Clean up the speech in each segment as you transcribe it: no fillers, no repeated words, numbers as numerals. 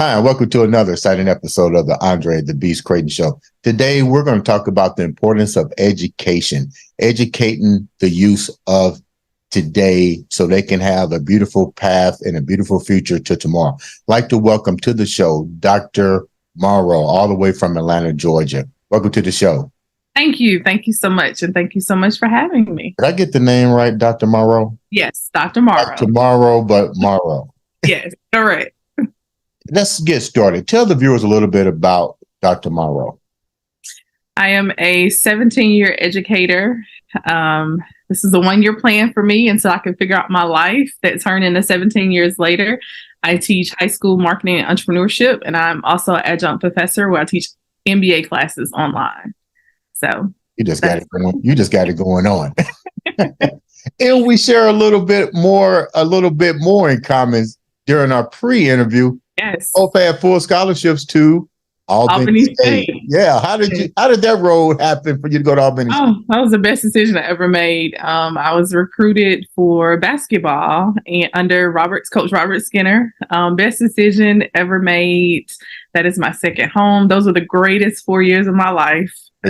Hi, and welcome to another exciting episode of the Andre The Beast Crayton Show. Today, we're going to talk about the importance of education, educating the youth of today so they can have a beautiful path and a beautiful future to tomorrow. I'd like to welcome to the show, Dr. Morrow, all the way from Atlanta, Georgia. Welcome to the show. Thank you. Thank you so much. And thank you so much for having me. Did I get the name right, Dr. Morrow? Yes, Dr. Morrow. Dr. Morrow, but Morrow. Yes, correct. Let's get started. Tell the viewers a little bit about Dr. Morrow. I am a 17-year educator. This is a one-year plan for me until I can figure out my life that turned into 17 years later. I teach high school marketing and entrepreneurship, and I'm also an adjunct professor where I teach MBA classes online. So you just got it going. You just got it going on. And we share a little bit more in common during our pre-interview. Yes. Both had full scholarships to Albany State. Yeah. How did that road happen for you to go to Albany State? Oh, that was the best decision I ever made. I was recruited for basketball and under Coach Robert Skinner. Best decision ever made. That is my second home. Those are the greatest 4 years of my life. The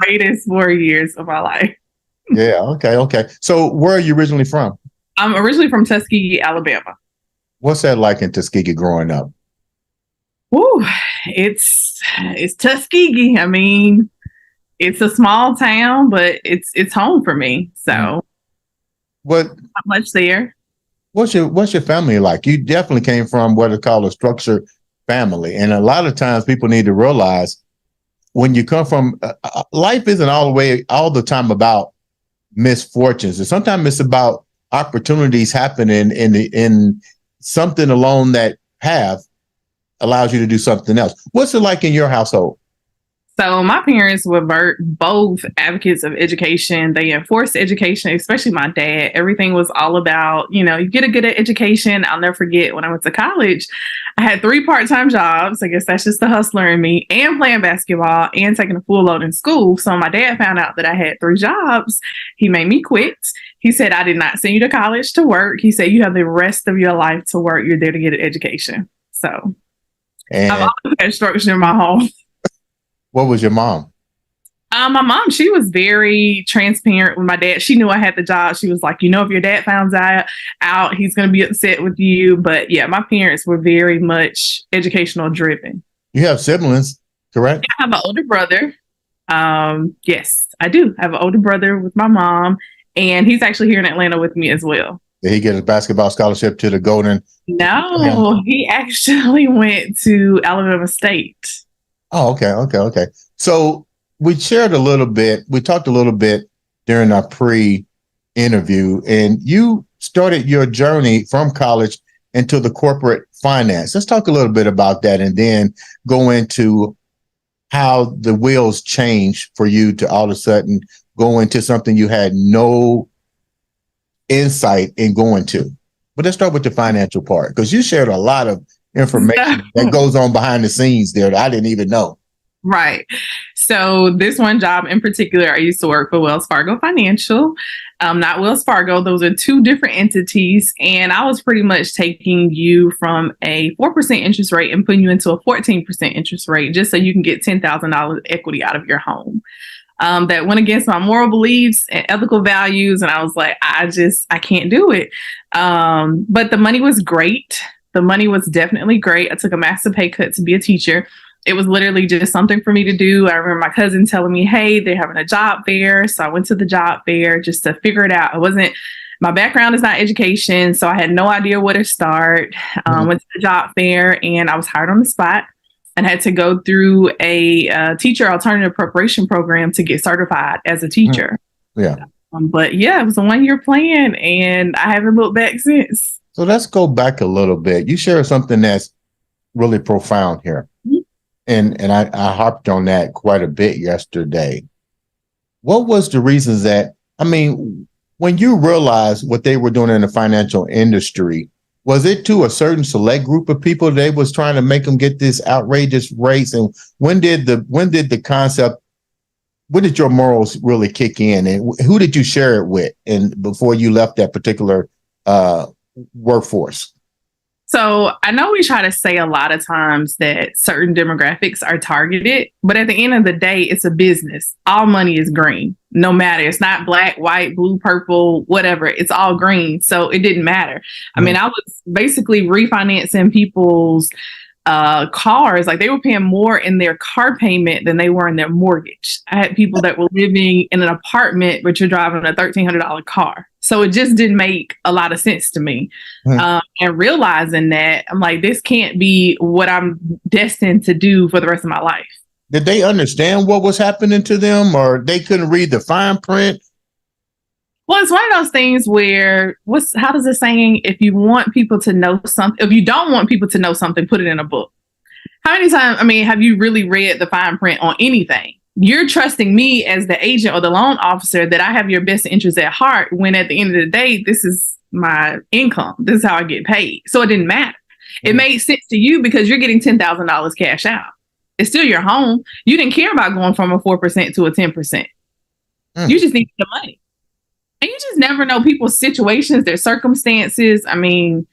greatest 4 years of my life. Yeah. Okay. So where are you originally from? I'm originally from Tuskegee, Alabama. What's that like in Tuskegee growing up? Ooh, it's Tuskegee. I mean, it's a small town, but it's home for me. So not much there. What's your family like? You definitely came from what is called a structured family. And a lot of times people need to realize when you come from life isn't all the time about misfortunes. And sometimes it's about opportunities happening in something along that path allows you to do something else. What's it like in your household? So my parents were both advocates of education. They enforced education, especially my dad. Everything was all about, you get a good education. I'll never forget when I went to college, I had 3 part-time jobs. I guess that's just the hustler in me, and playing basketball and taking a full load in school. So my dad found out that I had 3 jobs. He made me quit. He said, I did not send you to college to work. He said, you have the rest of your life to work. You're there to get an education. So I've always had structure in my home. What was your mom? My mom, she was very transparent with my dad. She knew I had the job. She was like, if your dad finds out, he's going to be upset with you. But yeah, my parents were very much educational driven. You have siblings, correct? I have an older brother. Yes, I do. I have an older brother with my mom, and he's actually here in Atlanta with me as well. Did he get a basketball scholarship to the Golden? No, he actually went to Alabama State. Oh, okay. So we talked a little bit during our pre-interview, and you started your journey from college into the corporate finance. Let's talk a little bit about that and then go into how the wheels changed for you to all of a sudden go into something you had no insight in going to. But let's start with the financial part, because you shared a lot of information that goes on behind the scenes there that I didn't even know. Right. So this one job in particular, I used to work for Wells Fargo Financial, not Wells Fargo. Those are 2 different entities. And I was pretty much taking you from a 4% interest rate and putting you into a 14% interest rate just so you can get $10,000 equity out of your home. That went against my moral beliefs and ethical values. And I was like, I can't do it. But the money was great. The money was definitely great. I took a massive pay cut to be a teacher. It was literally just something for me to do. I remember my cousin telling me, hey, they're having a job fair. So I went to the job fair just to figure it out. My background is not education, so I had no idea where to start. Went to the job fair and I was hired on the spot and had to go through a teacher alternative preparation program to get certified as a teacher. Yeah. But yeah, it was a 1-year plan and I haven't looked back since. So let's go back a little bit. You shared something that's really profound here. Mm-hmm. And I harped on that quite a bit yesterday. What was the reasons when you realized what they were doing in the financial industry, was it to a certain select group of people they was trying to make them get this outrageous rates? And when did your morals really kick in? And who did you share it with? And before you left that particular workforce? So I know we try to say a lot of times that certain demographics are targeted, but at the end of the day, it's a business. All money is green, no matter. It's not black, white, blue, purple, whatever. It's all green. So it didn't matter. I mean, I was basically refinancing people's cars. Like they were paying more in their car payment than they were in their mortgage. I had people that were living in an apartment, but you're driving a $1,300 car. So it just didn't make a lot of sense to me. And realizing that, I'm like, this can't be what I'm destined to do for the rest of my life. Did they understand what was happening to them, or they couldn't read the fine print? Well, it's one of those things where how does it saying, if you want people to know something, if you don't want people to know something, put it in a book. How many times, have you really read the fine print on anything? You're trusting me as the agent or the loan officer that I have your best interest at heart, when at the end of the day, this is my income. This is how I get paid. So it didn't matter. It made sense to you because you're getting $10,000 cash out. It's still your home. You didn't care about going from a 4% to a 10%. You just need the money. And you just never know people's situations, their circumstances. I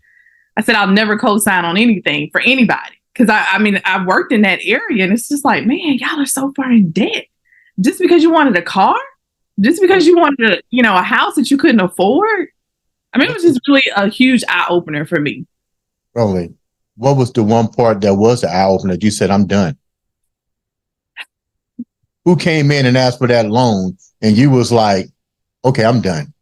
said I'll never co-sign on anything for anybody. Because I've worked in that area, and it's just like, man, y'all are so far in debt. Just because you wanted a car? Just because you wanted a house that you couldn't afford? It was just really a huge eye-opener for me. Really? What was the one part that was the eye-opener that you said, I'm done? Who came in and asked for that loan, and you was like, okay, I'm done?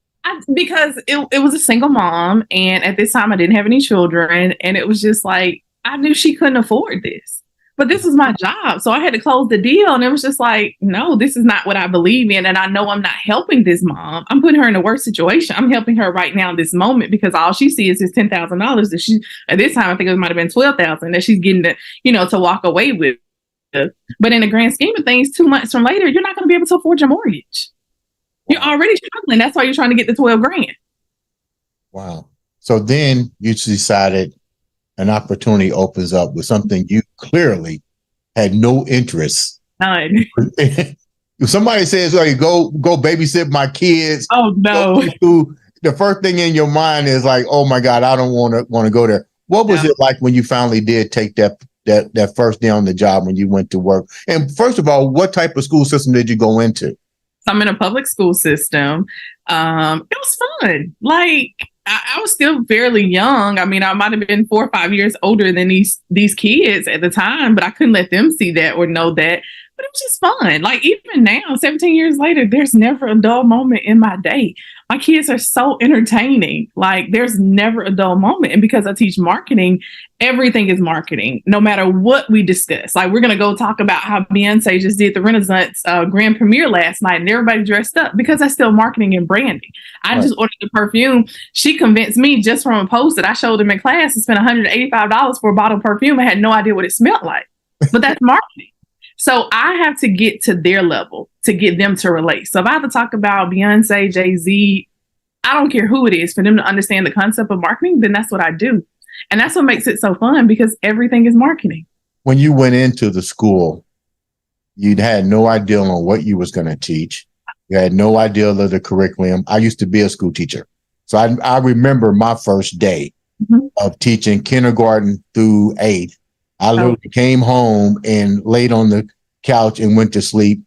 Because it was a single mom, and at this time I didn't have any children, and it was just like, I knew she couldn't afford this, but this was my job. So I had to close the deal. And it was just like, no, this is not what I believe in. And I know I'm not helping this mom. I'm putting her in a worse situation. I'm helping her right now in this moment, because all she sees is $10,000 that she, at this time, I think it might have been $12,000 that she's getting to walk away with. But in the grand scheme of things, 2 months from later, you're not going to be able to afford your mortgage. You're already struggling. That's why you're trying to get the 12 grand. Wow. So then you decided an opportunity opens up with something you clearly had no interest. None. If somebody says, "Hey, go babysit my kids," oh no, the first thing in your mind is like, "Oh my God, I don't want to go there." What was it like when you finally did take that first day on the job, when you went to work? And first of all, what type of school system did you go into? I'm in a public school system. It was fun. Like, I was still fairly young. I might have been 4 or 5 years older than these kids at the time, but I couldn't let them see that or know that. But it was just fun. Like, even now, 17 years later, there's never a dull moment in my day. My kids are so entertaining. Like, there's never a dull moment. And because I teach marketing, everything is marketing, no matter what we discuss. Like, we're going to go talk about how Beyonce just did the Renaissance grand premiere last night, and everybody dressed up, because that's still marketing and branding. I just ordered the perfume. She convinced me just from a post that I showed them in class to spend $185 for a bottle of perfume. I had no idea what it smelled like, but that's marketing. So I have to get to their level to get them to relate. So if I have to talk about Beyonce, Jay-Z, I don't care who it is, for them to understand the concept of marketing, then that's what I do. And that's what makes it so fun, because everything is marketing. When you went into the school, you had no idea on what you was going to teach. You had no idea of the curriculum. I used to be a school teacher. So I remember my first day of teaching kindergarten through 8th. I literally came home and laid on the couch and went to sleep.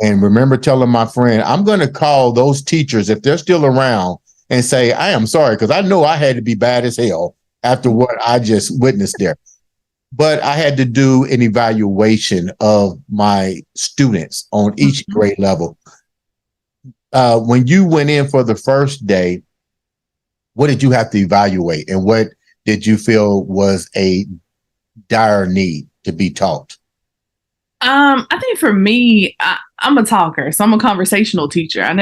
And remember telling my friend, I'm going to call those teachers, if they're still around, and say, I am sorry, because I know I had to be bad as hell after what I just witnessed there. But I had to do an evaluation of my students on each grade level. When you went in for the first day, what did you have to evaluate, and what did you feel was a dire need to be taught? I think for me, I'm a talker, so I'm a conversational teacher. I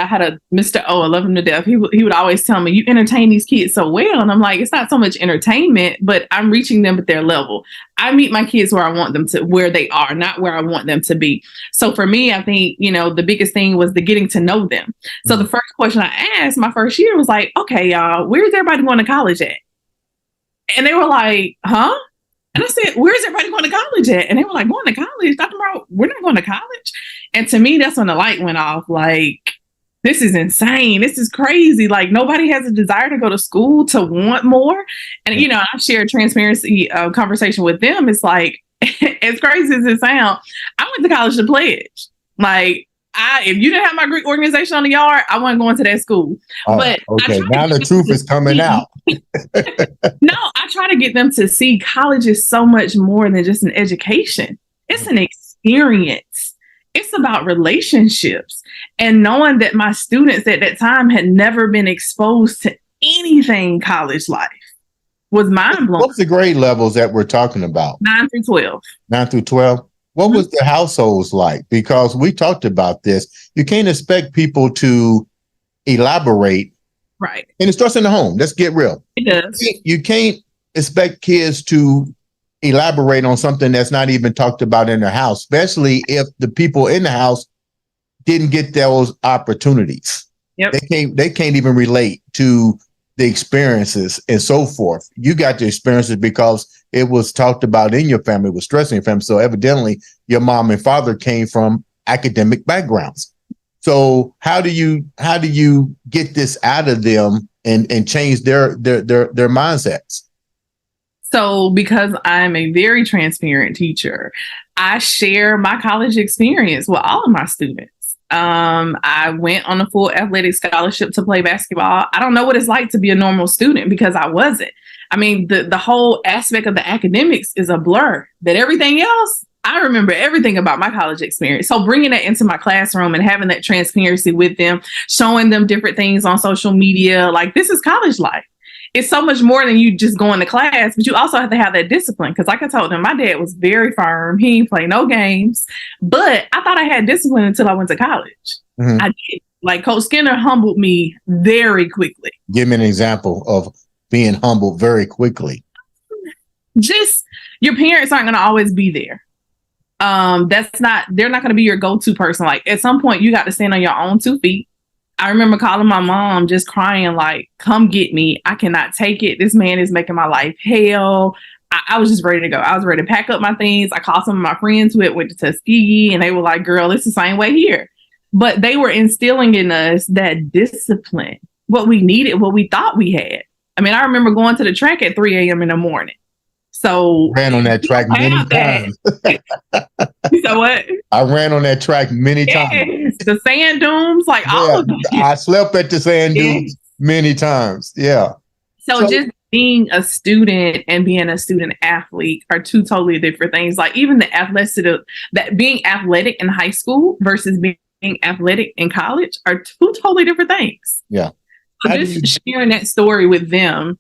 had a Mr. O, I love him to death. He would always tell me, you entertain these kids so well. And I'm like, it's not so much entertainment, but I'm reaching them at their level. I meet my kids where I want them to, where they are, not where I want them to be. So for me, I think, the biggest thing was the getting to know them. So the first question I asked my first year was like, okay, y'all, where's everybody going to college at? And they were like, huh? And I said, where's everybody going to college at? And they were like, going to college? Dr. Morrow, we're not going to college. And to me, that's when the light went off. Like, this is insane. This is crazy. Like nobody has a desire to go to school to want more. And, you know, I share transparency conversation with them. It's like, as crazy as it sounds, I went to college to pledge. Like, if you didn't have my Greek organization on the yard, I wasn't going to that school. Oh, but okay, now the truth is coming out. No, I try to get them to see college is so much more than just an education. It's an experience. It's about relationships. And knowing that my students at that time had never been exposed to anything college life was mind blowing. What's the grade levels that we're talking about? 9 through 12. 9 through 12. What was the households like? Because we talked about this. You can't expect people to elaborate. Right. And it starts in the home. Let's get real. It does. You can't expect kids to elaborate on something that's not even talked about in their house, especially if the people in the house didn't get those opportunities. Yep. They can't even relate to the experiences and so forth. You got the experiences because it was talked about in your family, it was stressing your family. So evidently your mom and father came from academic backgrounds. So how do you get this out of them and change their mindsets? So because I'm a very transparent teacher, I share my college experience with all of my students. I went on a full athletic scholarship to play basketball. I don't know what it's like to be a normal student because I wasn't. I mean, the whole aspect of the academics is a blur, but everything else, I remember everything about my college experience. So bringing that into my classroom and having that transparency with them, showing them different things on social media, like this is college life. It's so much more than you just going to class, but you also have to have that discipline. Because like I told them, my dad was very firm. He didn't play no games. But I thought I had discipline until I went to college. Mm-hmm. I did. Like Coach Skinner humbled me very quickly. Give me an example of being humbled very quickly. Just your parents aren't going to always be there. They're not going to be your go-to person. Like at some point you got to stand on your own 2 feet. I remember calling my mom just crying like, come get me. I cannot take it. This man is making my life hell. I was just ready to go. I was ready to pack up my things. I called some of my friends who went to Tuskegee and they were like, girl, it's the same way here. But they were instilling in us that discipline, what we needed, what we thought we had. I mean, I remember going to the track at 3 a.m. in the morning. So ran on that track many times. So what? I ran on that track many times. The sand dunes, like all of that. I slept at the sand dunes many times. Yeah. So just being a student and being a student athlete are two totally different things. Like even the athletic, that being athletic in high school versus being athletic in college are two totally different things. Yeah. So just sharing that story with them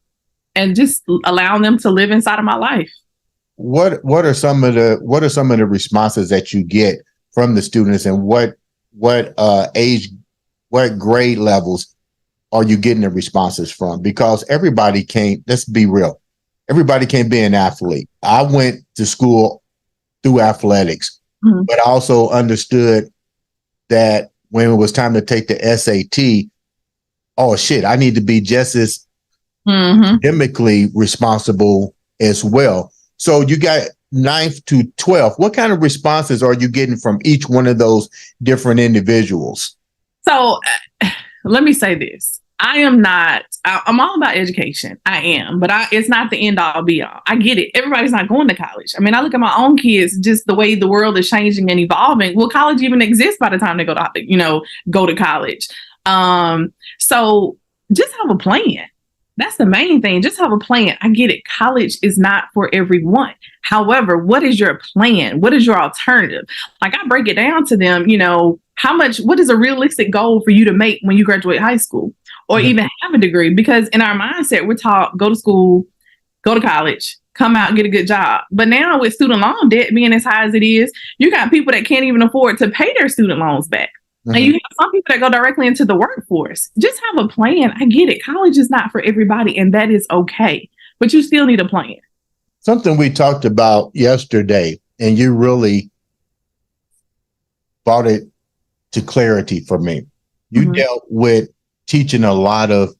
and just allowing them to live inside of my life. What are some of the responses that you get from the students, and what age, what grade levels are you getting the responses from? Because everybody can't, let's be real, everybody can't be an athlete. I went to school through athletics, but I also understood that when it was time to take the SAT, oh shit, I need to be just as academically responsible as well. So you got 9th to 12th. What kind of responses are you getting from each one of those different individuals? So let me say this. I'm all about education. I am, but it's not the end all be all. I get it. Everybody's not going to college. I mean, I look at my own kids, just the way the world is changing and evolving. Will college even exist by the time they go to college? So just have a plan. That's the main thing. Just have a plan. I get it. College is not for everyone. However, what is your plan? What is your alternative? Like I break it down to them, what is a realistic goal for you to make when you graduate high school or even have a degree? Because in our mindset, we're taught, go to school, go to college, come out and get a good job. But now with student loan debt being as high as it is, you got people that can't even afford to pay their student loans back. And you have some people that go directly into the workforce. Just have a plan. I get it. College is not for everybody, and that is okay. But you still need a plan. Something we talked about yesterday, and you really brought it to clarity for me. You dealt with teaching a lot of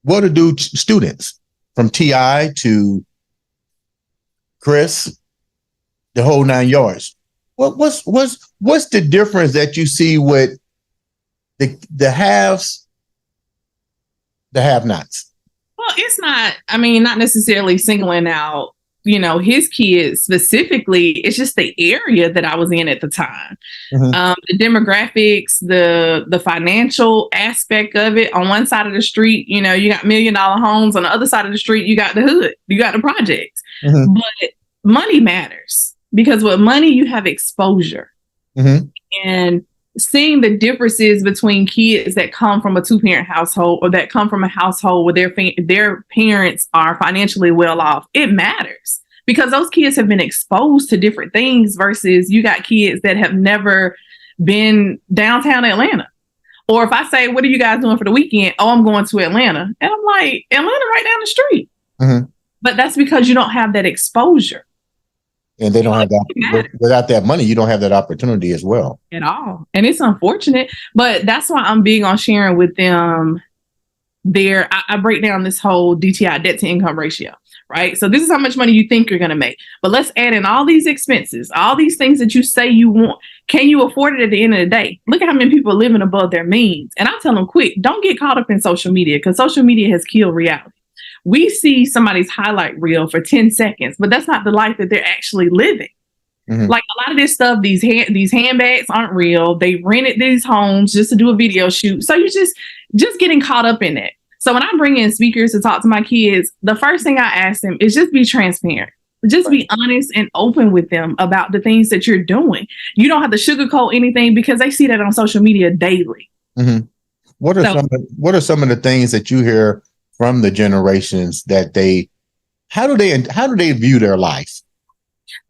what-to-do students, from TI to Chris, the whole 9 yards. What's the difference that you see with the haves, the have-nots. Well, it's not, I mean, not necessarily singling out, his kids specifically. It's just the area that I was in at the time. The demographics, the financial aspect of it. On one side of the street, you got $1 million homes. On the other side of the street, you got the hood, you got the projects. But money matters, because with money, you have exposure. And seeing the differences between kids that come from a 2-parent household or that come from a household where their parents are financially well off, it matters, because those kids have been exposed to different things versus you got kids that have never been downtown Atlanta. Or if I say, what are you guys doing for the weekend? Oh, I'm going to Atlanta. And I'm like, Atlanta right down the street. But that's because you don't have that exposure. And they don't have that. Without that money, you don't have that opportunity as well. At all. And it's unfortunate, but that's why I'm big on sharing with them I break down this whole DTI, debt to income ratio, right? So this is how much money you think you're going to make. But let's add in all these expenses, all these things that you say you want. Can you afford it at the end of the day? Look at how many people are living above their means. And I tell them, quick, don't get caught up in social media, because social media has killed reality. We see somebody's highlight reel for 10 seconds, but that's not the life that they're actually living. Like a lot of this stuff, these handbags aren't real. They rented these homes just to do a video shoot. So you're just getting caught up in it. So when I bring in speakers to talk to my kids, the first thing I ask them is just be transparent. Just be honest and open with them about the things that you're doing. You don't have to sugarcoat anything, because they see that on social media daily. What are some of the things that you hear from the generations that how do they view their life?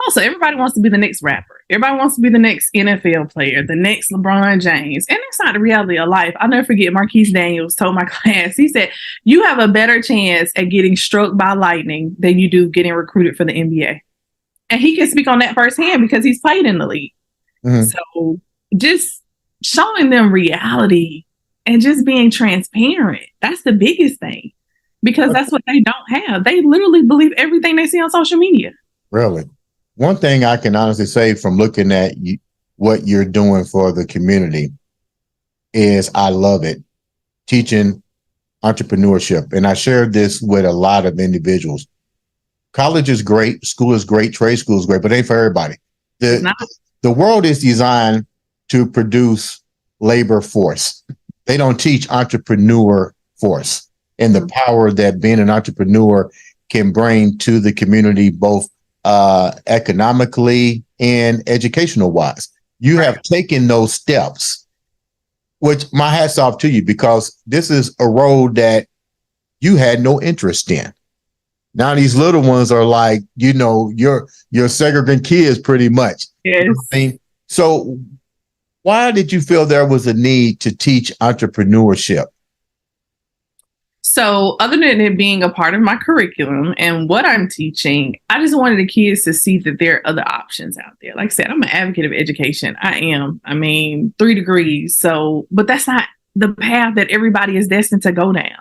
Also, everybody wants to be the next rapper. Everybody wants to be the next NFL player, the next LeBron James. And that's not the reality of life. I'll never forget Marquise Daniels told my class, he said, you have a better chance at getting struck by lightning than you do getting recruited for the NBA. And he can speak on that firsthand because he's played in the league. So just showing them reality and just being transparent. That's the biggest thing, because that's what they don't have. They literally believe everything they see on social media. Really? One thing I can honestly say from looking at what you're doing for the community is I love it. Teaching entrepreneurship. And I shared this with a lot of individuals. College is great. School is great. Trade school is great, but it ain't for everybody. The world is designed to produce labor force. They don't teach entrepreneur force and the power that being an entrepreneur can bring to the community, both economically and educational wise. You have taken those steps, which my hat's off to you, because this is a road that you had no interest in. Now these little ones are like, your segregant kids pretty much. Yes. You know what I mean? So why did you feel there was a need to teach entrepreneurship? So other than it being a part of my curriculum and what I'm teaching, I just wanted the kids to see that there are other options out there. Like I said, I'm an advocate of education. I am. 3 degrees. But that's not the path that everybody is destined to go down.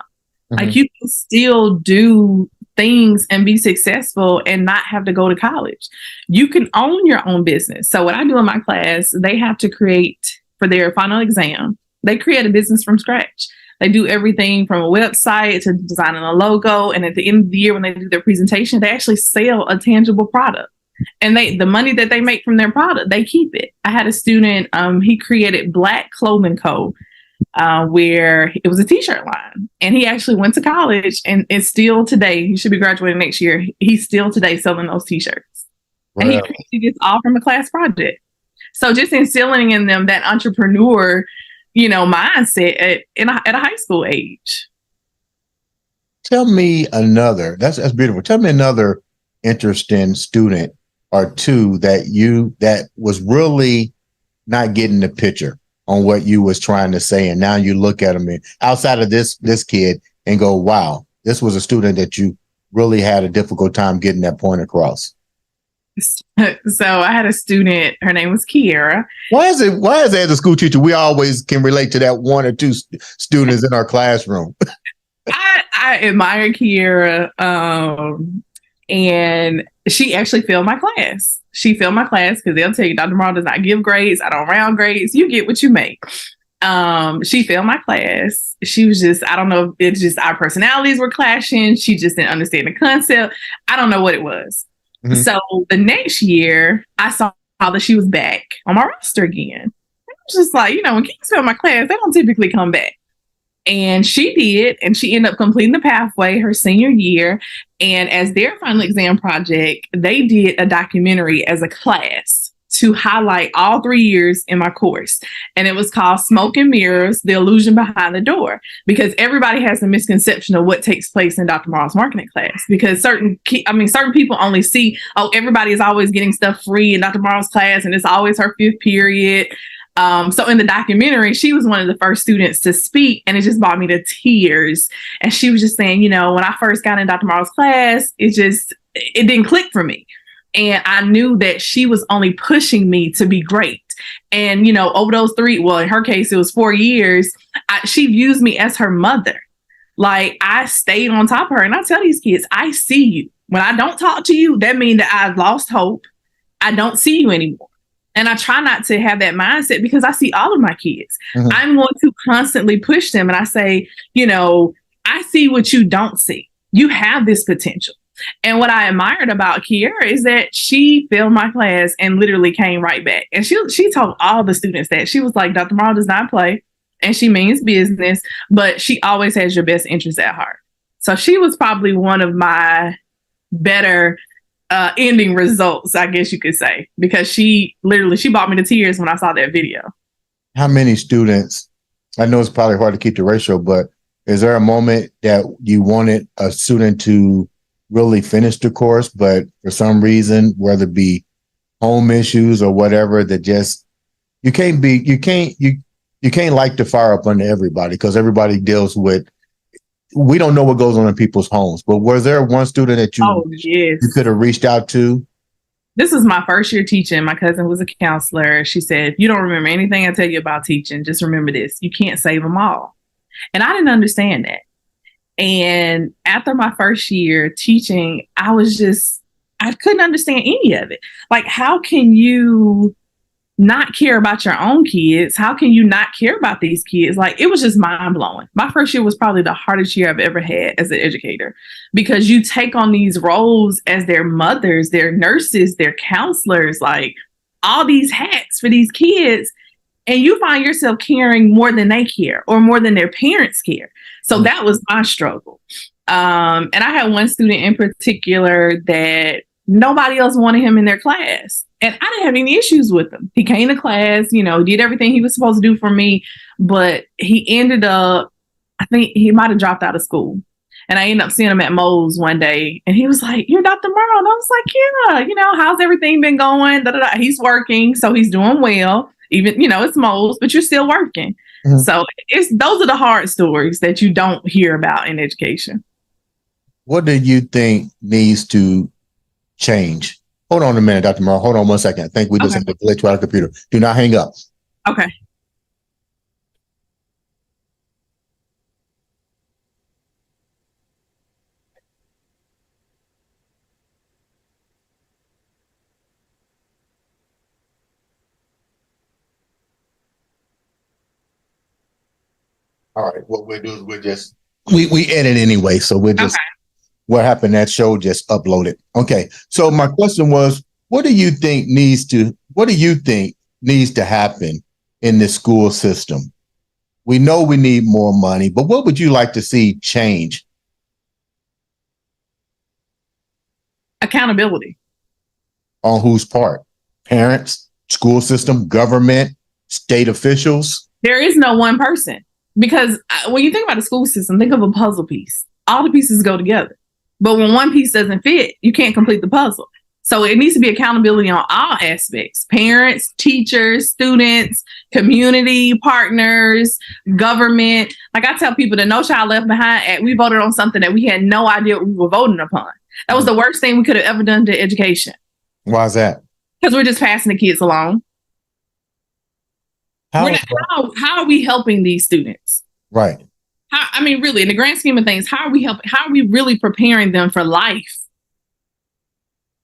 Like, you can still do things and be successful and not have to go to college. You can own your own business. So what I do in my class, they have to create, for their final exam, they create a business from scratch. They do everything from a website to designing a logo. And at the end of the year, when they do their presentation, they actually sell a tangible product. And the money that they make from their product, they keep it. I had a student, he created Black Clothing Co., where it was a t-shirt line. And he actually went to college, and it's still today, he should be graduating next year. He's still today selling those t-shirts. Wow. And he created this all from a class project. So just instilling in them that entrepreneur, mindset at a high school age. Tell me another, that's beautiful. Tell me another interesting student or two that was really not getting the picture on what you was trying to say. And now you look at them outside of this kid and go, wow, this was a student that you really had a difficult time getting that point across. So I had a student, her name was Kiera. Why is it as a school teacher, we always can relate to that one or two students in our classroom? I admire Kiera. And she actually failed my class. She failed my class because they'll tell you Dr. Morrow does not give grades. I don't round grades. You get what you make. She failed my class. She was just, I don't know if it's just our personalities were clashing. She just didn't understand the concept. I don't know what it was. Mm-hmm. So the next year, I saw that she was back on my roster again. I was just like, when kids fail my class, they don't typically come back. And she did, and she ended up completing the pathway her senior year. And as their final exam project, they did a documentary as a class to highlight all 3 years in my course. And it was called Smoke and Mirrors, The Illusion Behind the Door, because everybody has a misconception of what takes place in Dr. Morrow's marketing class. Because certain people only see, everybody is always getting stuff free in Dr. Morrow's class, and it's always her 5th period. So in the documentary, she was one of the first students to speak, and it just brought me to tears. And she was just saying, when I first got in Dr. Morrow's class, it didn't click for me. And I knew that she was only pushing me to be great. And, over those in her case, it was 4 years, she views me as her mother. Like, I stayed on top of her. And I tell these kids, I see you. When I don't talk to you, that means that I've lost hope. I don't see you anymore. And I try not to have that mindset because I see all of my kids. Mm-hmm. I'm going to constantly push them. And I say, I see what you don't see. You have this potential. And what I admired about Kiera is that she failed my class and literally came right back. And she told all the students that. She was like, Dr. Morrow does not play, and she means business, but she always has your best interest at heart. So she was probably one of my better ending results, I guess you could say, because she brought me to tears when I saw that video. How many students, I know it's probably hard to keep the ratio, but is there a moment that you wanted a student to really finish the course, but for some reason, whether it be home issues or whatever, that just you can't light the fire up under everybody, because everybody deals with, we don't know what goes on in people's homes. But was there one student that you could have reached out to? This was my first year teaching. My cousin was a counselor. She said, if you don't remember anything I tell you about teaching, just remember this: you can't save them all. And I didn't understand that. And after my first year teaching, I couldn't understand any of it. Like, how can you not care about your own kids? How can you not care about these kids? Like, it was just mind blowing. My first year was probably the hardest year I've ever had as an educator, because you take on these roles as their mothers, their nurses, their counselors, like all these hats for these kids. And you find yourself caring more than they care or more than their parents care. So that was my struggle. And I had one student in particular that nobody else wanted him in their class. And I didn't have any issues with him. He came to class, did everything he was supposed to do for me. But he ended up, I think he might have dropped out of school. And I ended up seeing him at Moe's one day. And he was like, "You're Dr. Morrow." And I was like, "Yeah, how's everything been going?" He's working, so he's doing well. Even, it's Moe's, but you're still working. Mm-hmm. So those are the hard stories that you don't hear about in education. What do you think needs to change? Hold on a minute, Dr. Morrow. Hold on 1 second. I think we just had a glitch with our computer. Do not hang up. Okay. All right. What we'll do is we edit anyway. So what happened, that show just uploaded. Okay. So my question was, what do you think needs to happen in the school system? We know we need more money, but what would you like to see change? Accountability. On whose part? Parents, school system, government, state officials? There is no one person. Because when you think about the school system, think of a puzzle piece. All the pieces go together. But when one piece doesn't fit, you can't complete the puzzle. So it needs to be accountability on all aspects: parents, teachers, students, community partners, government. Like I tell people, the No Child Left Behind Act, we voted on something that we had no idea what we were voting upon. That was the worst thing we could have ever done to education. Why is that? Because we're just passing the kids along. How are we helping these students? Right. Really, in the grand scheme of things, how are we helping? How are we really preparing them for life?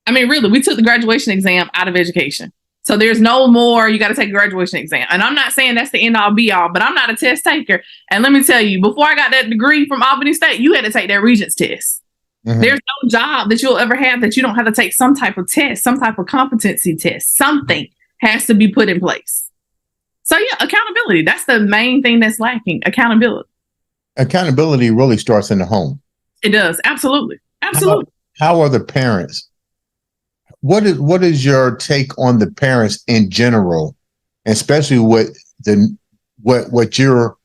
Really, we took the graduation exam out of education. So there's no more, you got to take a graduation exam. And I'm not saying that's the end all be all, but I'm not a test taker. And let me tell you, before I got that degree from Albany State, you had to take that Regents test. Mm-hmm. There's no job that you'll ever have that you don't have to take some type of test, some type of competency test. Something has to be put in place. So yeah, accountability. That's the main thing that's lacking. Accountability. Accountability really starts in the home. It does. Absolutely. Absolutely. How are the parents? What is your take on the parents in general, especially what you're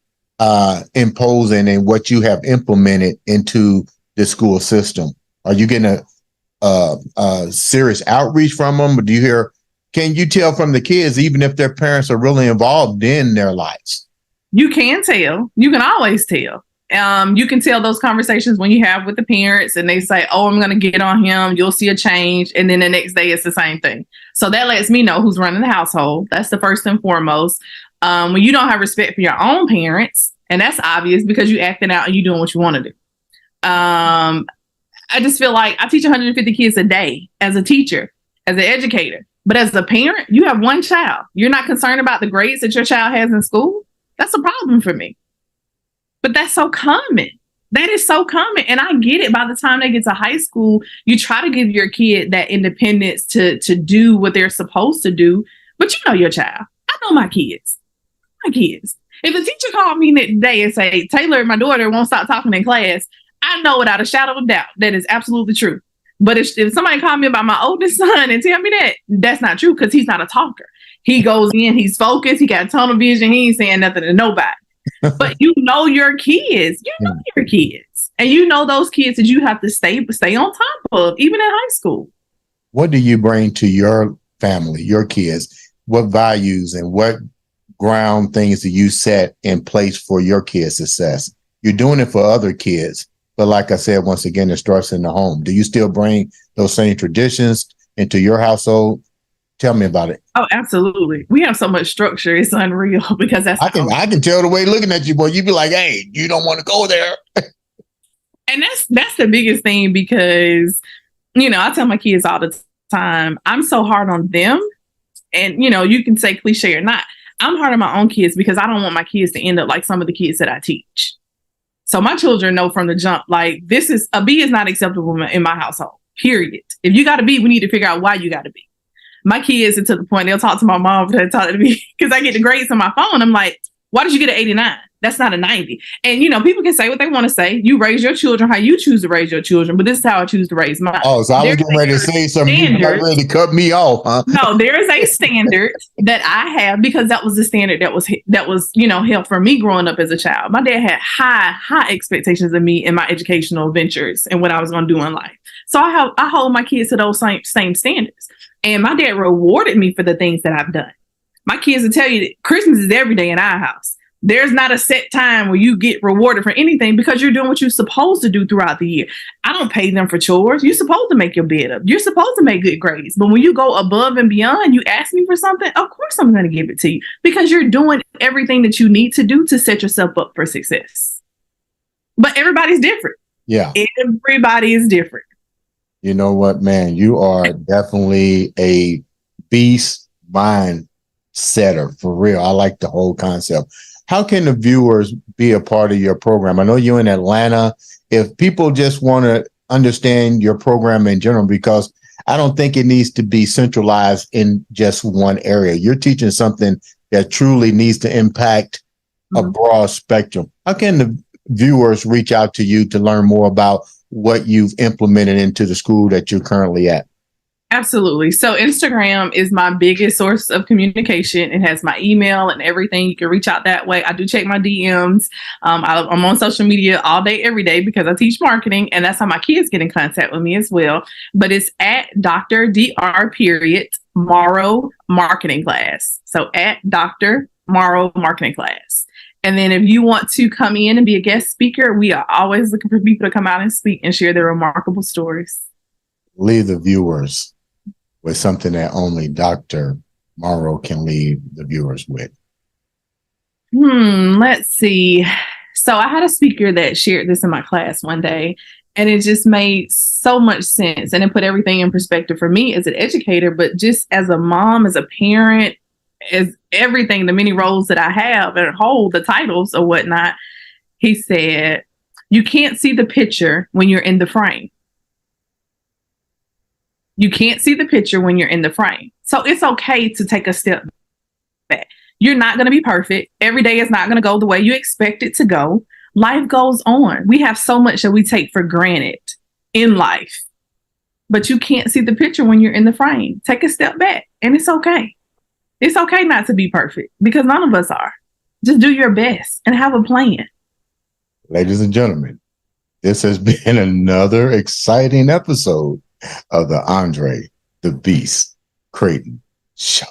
imposing and what you have implemented into the school system? Are you getting a serious outreach from them? Or can you tell from the kids, even if their parents are really involved in their lives? You can tell. You can always tell. You can tell those conversations when you have with the parents and they say, oh, I'm going to get on him. You'll see a change. And then the next day it's the same thing. So that lets me know who's running the household. That's the first and foremost. When you don't have respect for your own parents, and that's obvious because you acting out and you doing what you want to do. I just feel like I teach 150 kids a day as a teacher, as an educator. But as a parent, you have one child. You're not concerned about the grades that your child has in school. That's a problem for me. But that's so common. That is so common. And I get it. By the time they get to high school, you try to give your kid that independence to do what they're supposed to do. But you know your child. I know my kids. If a teacher called me today and say, Taylor, my daughter won't stop talking in class, I know without a shadow of doubt that is absolutely true. But if somebody called me about my oldest son and tell me that, that's not true because he's not a talker. He goes in, he's focused, he got tunnel vision, he ain't saying nothing to nobody. But you know your kids. And you know those kids that you have to stay on top of, even in high school. What do you bring to your family, your kids? What values and what ground things do you set in place for your kids' success? You're doing it for other kids. But like I said, once again, it starts in the home. Do you still bring those same traditions into your household? Tell me about it. Oh, absolutely. We have so much structure. It's unreal because I can tell the way looking at you, boy. You'd be like, hey, you don't want to go there. And that's the biggest thing because, I tell my kids all the time, I'm so hard on them. And, you can say cliche or not. I'm hard on my own kids because I don't want my kids to end up like some of the kids that I teach. So my children know from the jump, like a B is not acceptable in my household, period. If you got a B, we need to figure out why you got a B. My kids are to the point, they'll talk to my mom, they'll talk to me because I get the grades on my phone. I'm like, why did you get an 89? That's not a 90. And, people can say what they want to say. You raise your children how you choose to raise your children, but this is how I choose to raise mine. Oh, so I was getting ready to say something. You got ready to cut me off, huh? No, there is a standard that I have because that was the standard that was held for me growing up as a child. My dad had high expectations of me in my educational ventures and what I was going to do in life. So I hold my kids to those same standards. And my dad rewarded me for the things that I've done. My kids will tell you that Christmas is every day in our house. There's not a set time where you get rewarded for anything because you're doing what you're supposed to do throughout the year. I don't pay them for chores. You're supposed to make your bed up. You're supposed to make good grades. But when you go above and beyond, you ask me for something, of course I'm going to give it to you because you're doing everything that you need to do to set yourself up for success. But everybody's different. Yeah. Everybody is different. You know what, man? You are definitely a beast mind setter for real. I like the whole concept. How can the viewers be a part of your program? I know you're in Atlanta. If people just want to understand your program in general, because I don't think it needs to be centralized in just one area. You're teaching something that truly needs to impact a broad spectrum. How can the viewers reach out to you to learn more about what you've implemented into the school that you're currently at? Absolutely. So Instagram is my biggest source of communication. It has my email and everything. You can reach out that way. I do check my DMs. I'm on social media all day, every day because I teach marketing, and that's how my kids get in contact with me as well. But it's at Dr. Morrow Marketing Class. So at Dr. Morrow Marketing Class. And then if you want to come in and be a guest speaker, we are always looking for people to come out and speak and share their remarkable stories. Leave the viewers with something that only Dr. Morrow can leave the viewers with. Let's see. So I had a speaker that shared this in my class one day, And it just made so much sense. And it put everything in perspective for me as an educator, but just as a mom, as a parent, as everything, the many roles that I have and hold, the titles or whatnot. He said, you can't see the picture when you're in the frame. You can't see the picture when you're in the frame. So it's okay to take a step back. You're not going to be perfect. Every day is not going to go the way you expect it to go. Life goes on. We have so much that we take for granted in life, but you can't see the picture when you're in the frame. Take a step back, and it's okay. It's okay not to be perfect, because none of us are. Just do your best and have a plan. Ladies and gentlemen, this has been another exciting episode of the Andre the Beast Crayton Show.